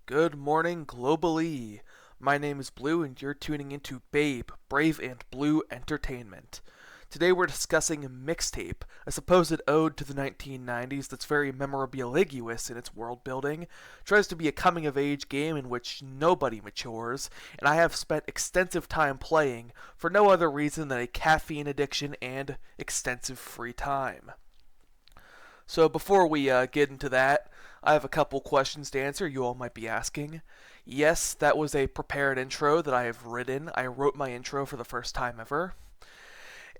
Good morning, globally. My name is Blue, and you're tuning into Babe, Brave and Blue Entertainment. Today we're discussing Mixtape, a supposed ode to the 1990s that's very memorabiliguous in its world building, tries to be a coming-of-age game in which nobody matures, and I have spent extensive time playing for no other reason than a caffeine addiction and extensive free time. So before we get into that, I have a couple questions to answer you all might be asking. Yes, that was a prepared intro that I have written. I wrote my intro for the first time ever.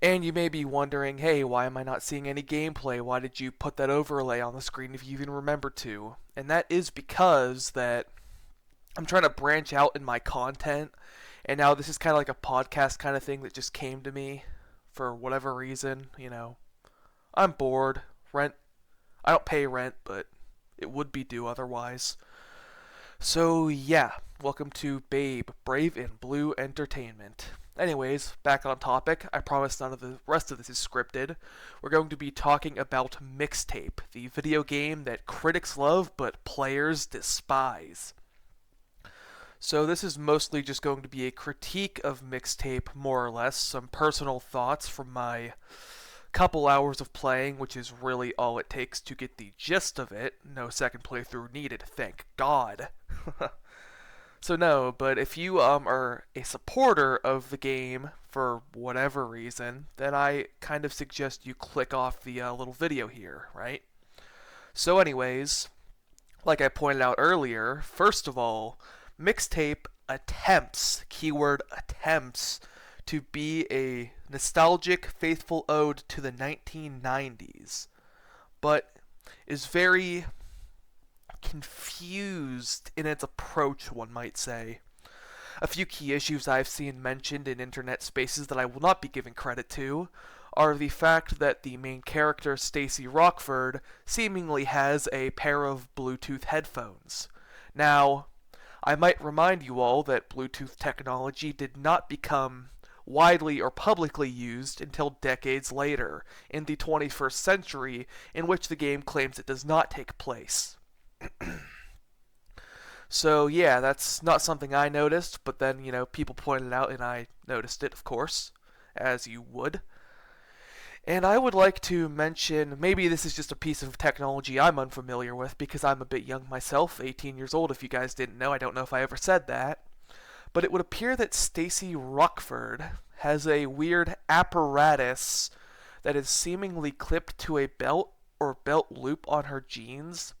And you may be wondering, hey, why am I not seeing any gameplay? Why did you put that overlay on the screen if you even remember to? And that is because that I'm trying to branch out in my content, and now this is kind of like a podcast kind of thing that just came to me for whatever reason. I'm bored. I don't pay rent, but it would be due otherwise. So yeah, welcome to Babe, Brave and Blue Entertainment. Anyways, back on topic. I promise none of the rest of this is scripted. We're going to be talking about Mixtape, the video game that critics love but players despise. So this is mostly just going to be a critique of Mixtape, more or less, some personal thoughts from my couple hours of playing, which is really all it takes to get the gist of it. No second playthrough needed, thank God. So no, but if you are a supporter of the game for whatever reason, then I kind of suggest you click off the little video here, right? So anyways, like I pointed out earlier, first of all, Mixtape attempts, keyword attempts, to be a nostalgic, faithful ode to the 1990s, but is very confused in its approach, one might say. A few key issues I've seen mentioned in internet spaces that I will not be giving credit to are the fact that the main character, Stacy Rockford, seemingly has a pair of Bluetooth headphones. Now, I might remind you all that Bluetooth technology did not become widely or publicly used until decades later, in the 21st century, in which the game claims it does not take place. So yeah, that's not something I noticed, but then, people pointed it out and I noticed it, of course, as you would. And I would like to mention, maybe this is just a piece of technology I'm unfamiliar with because I'm a bit young myself, 18 years old if you guys didn't know, I don't know if I ever said that. But it would appear that Stacy Rockford has a weird apparatus that is seemingly clipped to a belt or belt loop on her jeans.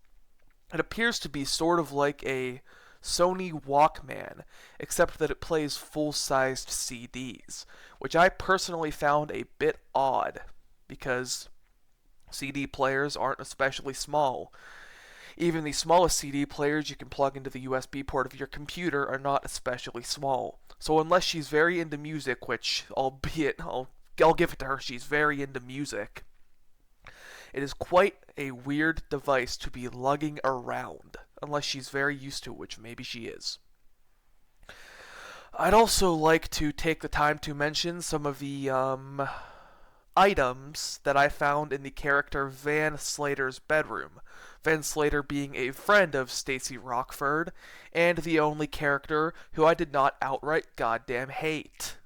It appears to be sort of like a Sony Walkman, except that it plays full-sized CDs, which I personally found a bit odd, because CD players aren't especially small. Even the smallest CD players you can plug into the USB port of your computer are not especially small. So unless she's very into music, which, albeit, I'll give it to her, she's very into music, it is quite a weird device to be lugging around, unless she's very used to it, which maybe she is. I'd also like to take the time to mention some of the items that I found in the character Van Slater's bedroom. Van Slater being a friend of Stacy Rockford, and the only character who I did not outright goddamn hate.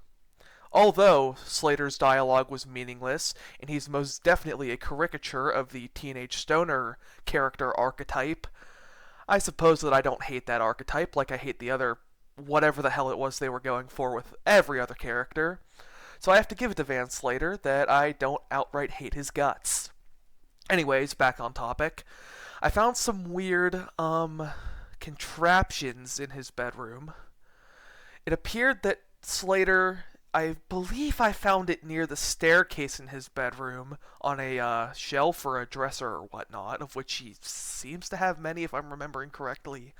Although Slater's dialogue was meaningless, and he's most definitely a caricature of the teenage stoner character archetype, I suppose that I don't hate that archetype like I hate the other whatever the hell it was they were going for with every other character. So I have to give it to Van Slater that I don't outright hate his guts. Anyways, back on topic. I found some weird, contraptions in his bedroom. It appeared that Slater, I believe I found it near the staircase in his bedroom on a shelf or a dresser or whatnot, of which he seems to have many if I'm remembering correctly.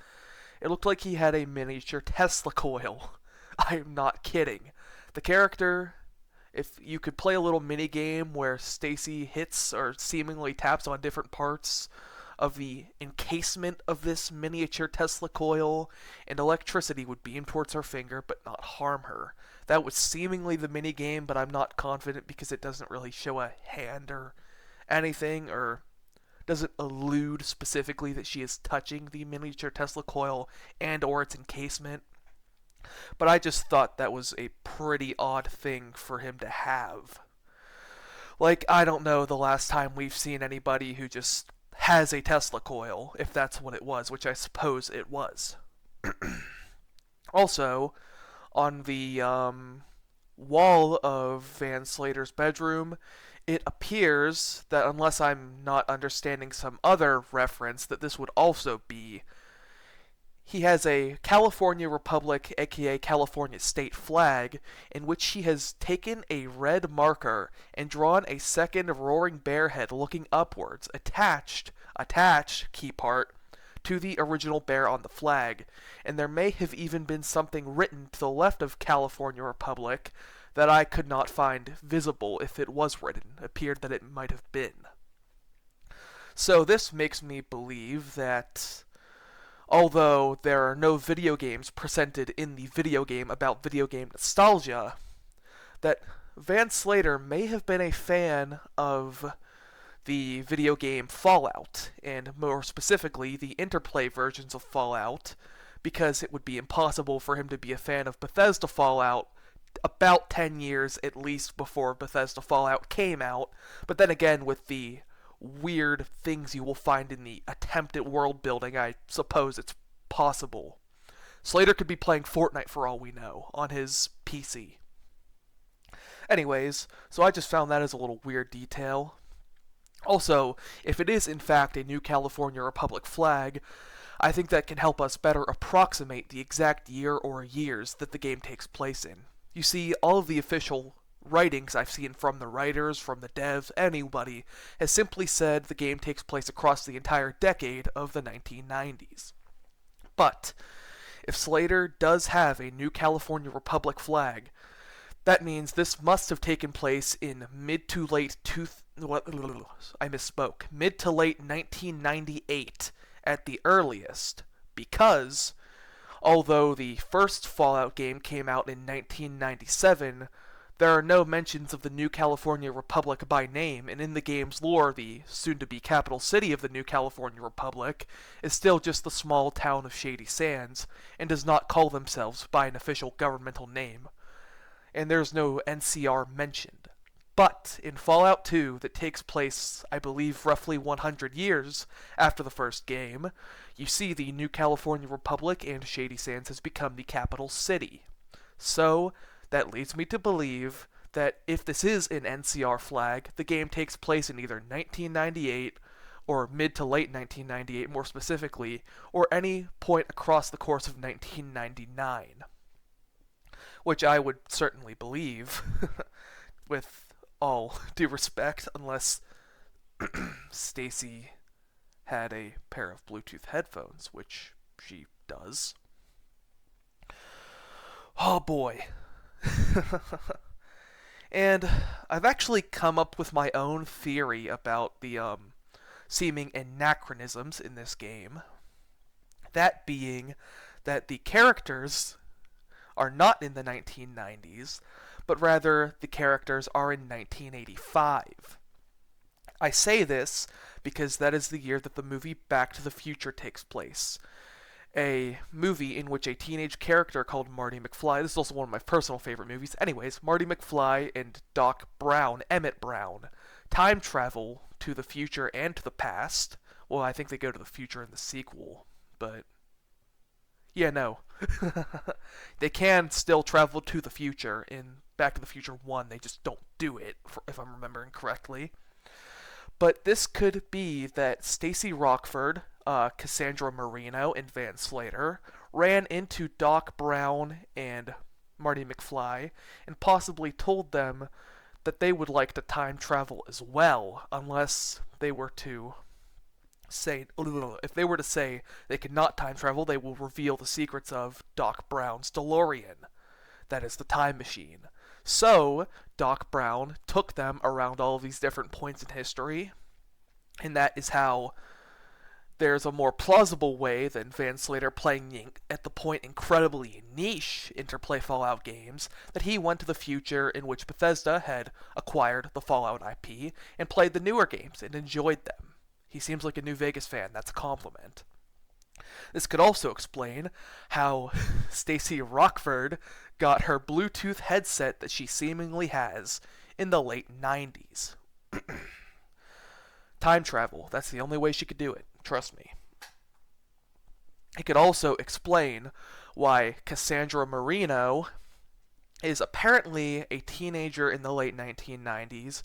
It looked like he had a miniature Tesla coil. I'm not kidding. The character, if you could play a little mini game where Stacy hits or seemingly taps on different parts of the encasement of this miniature Tesla coil, and electricity would beam towards her finger but not harm her. That was seemingly the mini game, but I'm not confident because it doesn't really show a hand or anything, or doesn't allude specifically that she is touching the miniature Tesla coil and or its encasement. But I just thought that was a pretty odd thing for him to have. Like, I don't know the last time we've seen anybody who just has a Tesla coil, if that's what it was, which I suppose it was. Also, on the wall of Van Slater's bedroom, it appears that, unless I'm not understanding some other reference, that this would also be, he has a California Republic, aka California state flag, in which he has taken a red marker and drawn a second roaring bear head looking upwards, attached, key part, to the original bear on the flag, and there may have even been something written to the left of California Republic that I could not find visible if it was written. It appeared that it might have been. So this makes me believe that, although there are no video games presented in the video game about video game nostalgia, that Van Slater may have been a fan of the video game Fallout, and more specifically the Interplay versions of Fallout, because it would be impossible for him to be a fan of Bethesda Fallout about 10 years at least before Bethesda Fallout came out. But then again, with the weird things you will find in the attempt at world building, I suppose it's possible. Slater could be playing Fortnite for all we know on his PC. Anyways, so I just found that as a little weird detail. Also, if it is in fact a new California Republic flag, I think that can help us better approximate the exact year or years that the game takes place in. You see, all of the official writings I've seen from the writers, from the devs, anybody, has simply said the game takes place across the entire decade of the 1990s. But, if Slater does have a new California Republic flag, that means this must have taken place in mid to late 1998 at the earliest, because although the first Fallout game came out in 1997, there are no mentions of the New California Republic by name, and in the game's lore, the soon-to-be capital city of the New California Republic is still just the small town of Shady Sands, and does not call themselves by an official governmental name. And there's no NCR mentioned. But in Fallout 2, that takes place, I believe, roughly 100 years after the first game, you see the New California Republic and Shady Sands has become the capital city. So, that leads me to believe that if this is an NCR flag, the game takes place in either 1998, or mid to late 1998 more specifically, or any point across the course of 1999. Which I would certainly believe, with all due respect, unless Stacy had a pair of Bluetooth headphones, which she does. Oh boy. And I've actually come up with my own theory about the seeming anachronisms in this game. That being that the characters are not in the 1990s, but rather the characters are in 1985. I say this because that is the year that the movie Back to the Future takes place. A movie in which a teenage character called Marty McFly, this is also one of my personal favorite movies, anyways, Marty McFly and Doc Brown, Emmett Brown, time travel to the future and to the past. Well, I think they go to the future in the sequel, but yeah, no. They can still travel to the future in Back to the Future 1, they just don't do it, if I'm remembering correctly. But this could be that Stacy Rockford, Cassandra Marino, and Van Slater ran into Doc Brown and Marty McFly and possibly told them that they would like to time travel as well, unless they were to say, if they were to say they could not time travel, they will reveal the secrets of Doc Brown's DeLorean. That is the time machine. So, Doc Brown took them around all of these different points in history, and that is how there's a more plausible way than Van Slater playing at the point incredibly niche Interplay Fallout games, that he went to the future in which Bethesda had acquired the Fallout IP and played the newer games and enjoyed them. He seems like a New Vegas fan. That's a compliment. This could also explain how Stacey Rockford got her Bluetooth headset that she seemingly has in the late 90s. Time travel. That's the only way she could do it. Trust me. It could also explain why Cassandra Marino is apparently a teenager in the late 1990s,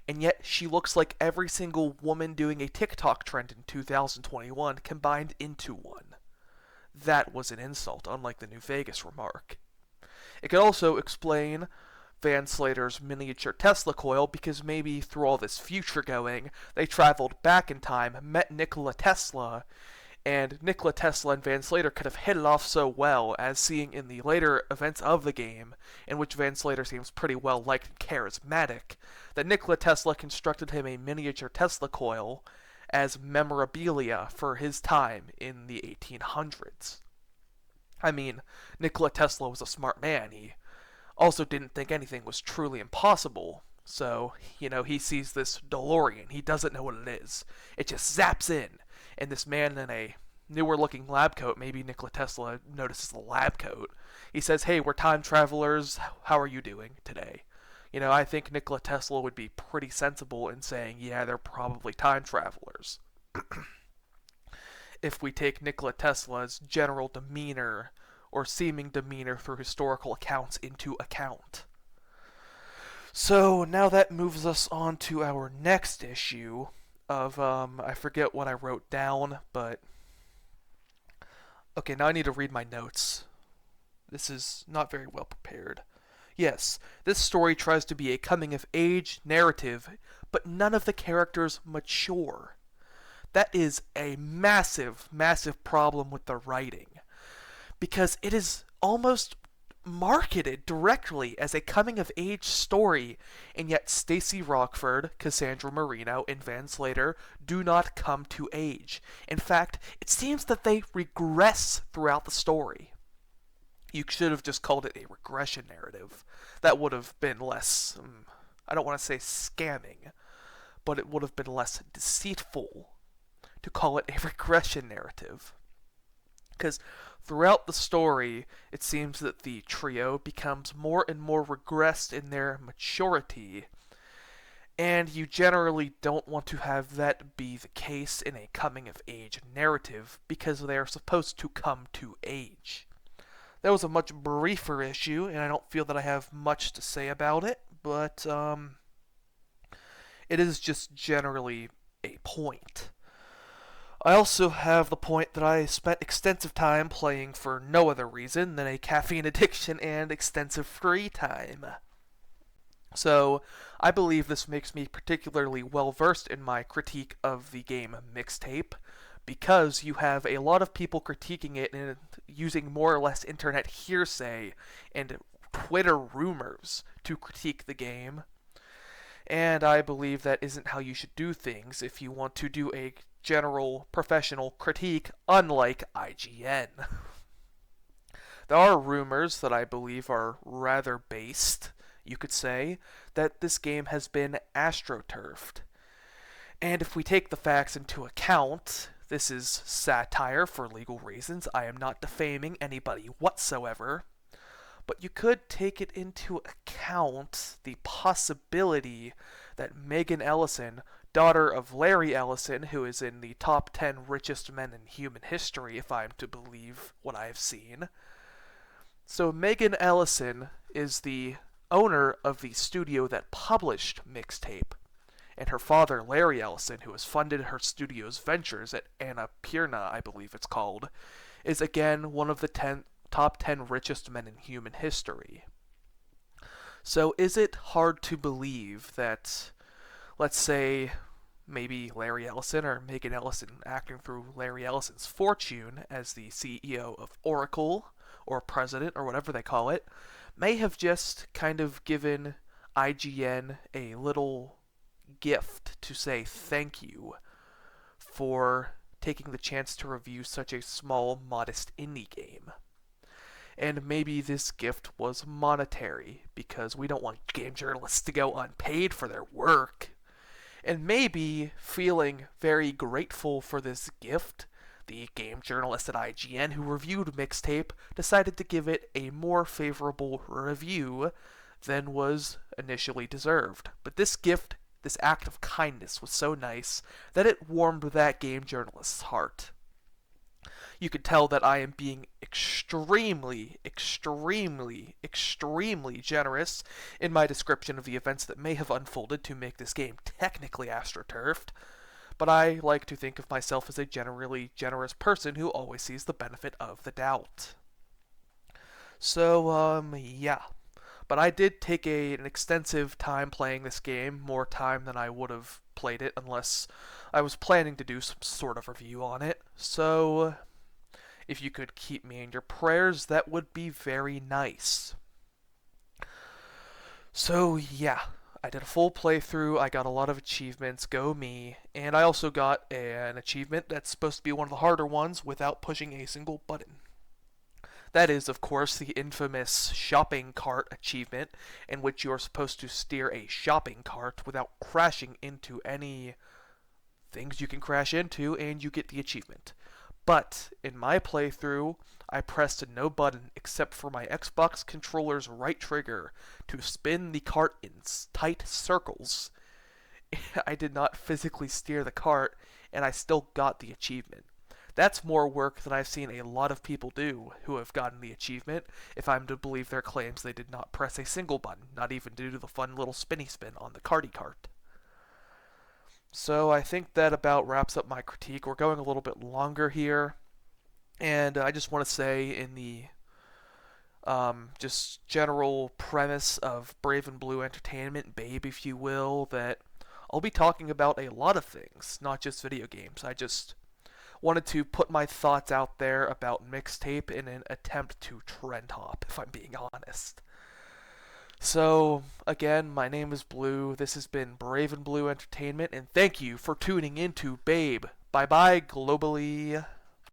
and yet she looks like every single woman doing a TikTok trend in 2021 combined into one. That was an insult, unlike the New Vegas remark. It could also explain Van Slater's miniature Tesla coil, because maybe through all this future going, they traveled back in time, met Nikola Tesla, and Nikola Tesla and Van Slater could have hit it off so well, as seeing in the later events of the game, in which Van Slater seems pretty well liked and charismatic, that Nikola Tesla constructed him a miniature Tesla coil as memorabilia for his time in the 1800s. I mean, Nikola Tesla was a smart man. He also didn't think anything was truly impossible. So, he sees this DeLorean. He doesn't know what it is. It just zaps in. And this man in a newer looking lab coat, maybe Nikola Tesla notices the lab coat. He says, "Hey, we're time travelers. How are you doing today?" I think Nikola Tesla would be pretty sensible in saying, yeah, they're probably time travelers. If we take Nikola Tesla's general demeanor or seeming demeanor through historical accounts into account. So now that moves us on to our next issue of, I forget what I wrote down, but... Okay, now I need to read my notes. This is not very well prepared. Yes, this story tries to be a coming-of-age narrative, but none of the characters mature. That is a massive, massive problem with the writing, because it is almost marketed directly as a coming-of-age story, and yet Stacey Rockford, Cassandra Marino, and Van Slater do not come to age. In fact, it seems that they regress throughout the story. You should have just called it a regression narrative. That would have been less, I don't want to say scamming, but it would have been less deceitful to call it a regression narrative. Because throughout the story, it seems that the trio becomes more and more regressed in their maturity, and you generally don't want to have that be the case in a coming-of-age narrative, because they are supposed to come to age. That was a much briefer issue, and I don't feel that I have much to say about it, but it is just generally a point. I also have the point that I spent extensive time playing for no other reason than a caffeine addiction and extensive free time. So, I believe this makes me particularly well versed in my critique of the game Mixtape, because you have a lot of people critiquing it and using more or less internet hearsay and Twitter rumors to critique the game. And I believe that isn't how you should do things if you want to do a general professional critique, unlike IGN. There are rumors that I believe are rather based, you could say, that this game has been astroturfed. And if we take the facts into account, this is satire for legal reasons. I am not defaming anybody whatsoever. But you could take it into account the possibility that Megan Ellison, daughter of Larry Ellison, who is in the top 10 richest men in human history, if I am to believe what I have seen. So Megan Ellison is the owner of the studio that published Mixtape, and her father, Larry Ellison, who has funded her studio's ventures at Annapurna, I believe it's called, is again one of the top 10 richest men in human history. So is it hard to believe that, let's say, maybe Larry Ellison or Megan Ellison acting through Larry Ellison's fortune as the CEO of Oracle, or president, or whatever they call it, may have just kind of given IGN a little gift to say thank you for taking the chance to review such a small, modest indie game. And maybe this gift was monetary, because we don't want game journalists to go unpaid for their work. And maybe feeling very grateful for this gift, the game journalist at IGN who reviewed Mixtape decided to give it a more favorable review than was initially deserved. But this gift, this act of kindness, was so nice that it warmed that game journalist's heart. You could tell that I am being extremely, extremely, extremely generous in my description of the events that may have unfolded to make this game technically astroturfed, but I like to think of myself as a generally generous person who always sees the benefit of the doubt. So, yeah. But I did take an extensive time playing this game, more time than I would have played it unless I was planning to do some sort of review on it. So, if you could keep me in your prayers, that would be very nice. So, yeah, I did a full playthrough, I got a lot of achievements, go me, and I also got an achievement that's supposed to be one of the harder ones without pushing a single button. That is, of course, the infamous shopping cart achievement, in which you are supposed to steer a shopping cart without crashing into any things you can crash into, and you get the achievement. But in my playthrough, I pressed no button except for my Xbox controller's right trigger to spin the cart in tight circles. I did not physically steer the cart, and I still got the achievement. That's more work than I've seen a lot of people do who have gotten the achievement, if I'm to believe their claims they did not press a single button, not even due to the fun little spinny spin on the carty cart. So I think that about wraps up my critique. We're going a little bit longer here, and I just want to say in the just general premise of Brave and Blue Entertainment, Babe, if you will, that I'll be talking about a lot of things, not just video games. I just wanted to put my thoughts out there about Mixtape in an attempt to trend hop, if I'm being honest. So, again, my name is Blue. This has been Brave and Blue Entertainment, and thank you for tuning into Babe. Bye bye, globally.